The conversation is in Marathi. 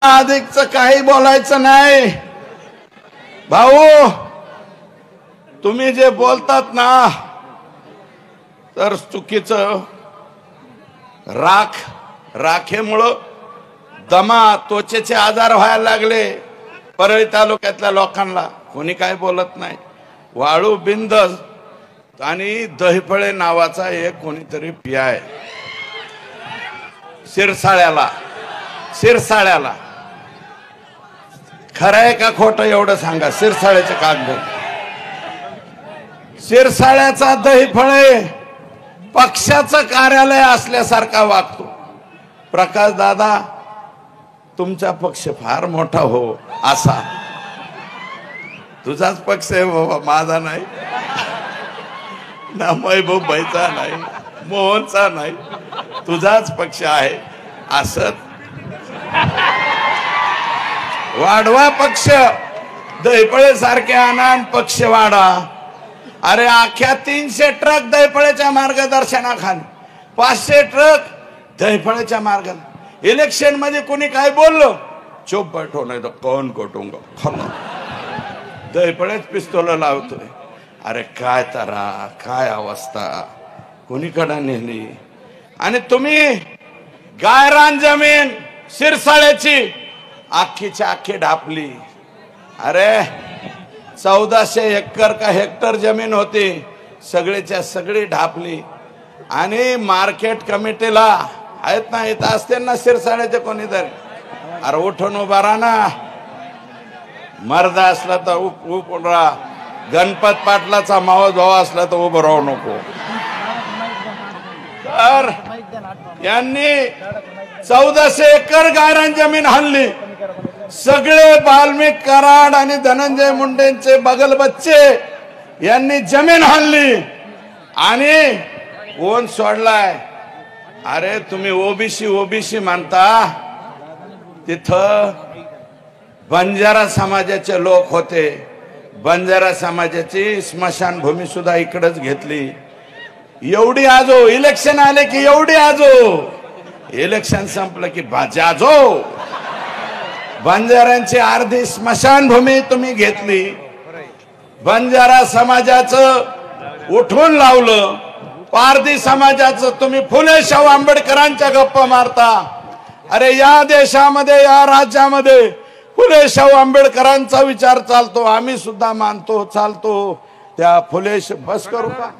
अधिकचं काही बोलायचं नाही भाऊ. तुम्ही जे बोलतात ना तर चुकीचं. राखेमुळं दमा त्वचेचे आजार व्हायला लागले परळी तालुक्यातल्या लोकांना. कोणी काय बोलत नाही. वाळू बिंद आणि दहीफळे नावाचा एक कोणीतरी पियाय शिरसाळ्याला खरं आहे का खोटं एवढं सांगा. शिरसाळ्याचे कागद. शिरसाळ्याचा दहीफळे पक्षाचं कार्यालय असल्यासारखा वागतो. प्रकाश दादा तुमचा पक्ष फार मोठा हो असा. तुझाच पक्ष आहे बाबा, माझा नाही ना, महबूब भाईचा नाही, मोहनचा नाही, तुझाच पक्ष आहे असं. वाढवा पक्ष, दहीफळे सारखे आणा पक्ष वाढा. अरे अख्ख्या 300 ट्रक दहीफळेच्या मार्गदर्शनाखाली, 500 ट्रक दहीफळेच्या मार्गात. इलेक्शन मध्ये कोणी काय बोललो चुप बैठो नाही तर कौन कोटूंगा खरं. दहीफळेच पिस्तोल लावतोय. अरे काय तरा काय अवस्था कोणीकडे नेली. आणि तुम्ही गायरान जमीन शिरसाळ्याची अख्खीच्या अख्खी ढापली. अरे 1400 एकर का हेक्टर जमीन होती, सगळीच्या सगळी ढापली. आणि मार्केट कमिटीला आहेत ना, इथं असते ना शिरसाळ्याचे कोणीतरी. अरे उठून उभा राहा ना. मर्दा असला तर उभं राहा. गणपत पाटलाचा मावस भाऊ असला तर उभं राहू नको. तर यांनी 1400 एकर गायरान जमीन हल्ली. सगळे वाल्मिक कराड आणि धनंजय मुंडेंचे बगल बच्चे यांनी जमीन हल्ली. आणि कोण सोडलाय. अरे तुम्ही ओबीसी म्हणता, तिथं बंजारा समाजाचे लोक होते. बंजारा समाजाची स्मशानभूमी सुद्धा इकडेच घेतली. एवढी आजो इलेक्शन आले की एवढी आजो, इलेक्शन संपलं की जाजो. बंजाऱ्यांची अर्धी स्मशानभूमी तुम्ही घेतली. बंजारा समाजाचं उठवून लावलं. पारधी समाजाचं तुम्ही फुले शाहू आंबेडकरांच्या गप्पा मारता. अरे या देशामध्ये या राज्यामध्ये फुले शाहू आंबेडकरांचा विचार चालतो. आम्ही सुद्धा मानतो चालतो त्या फुले. बस करू का.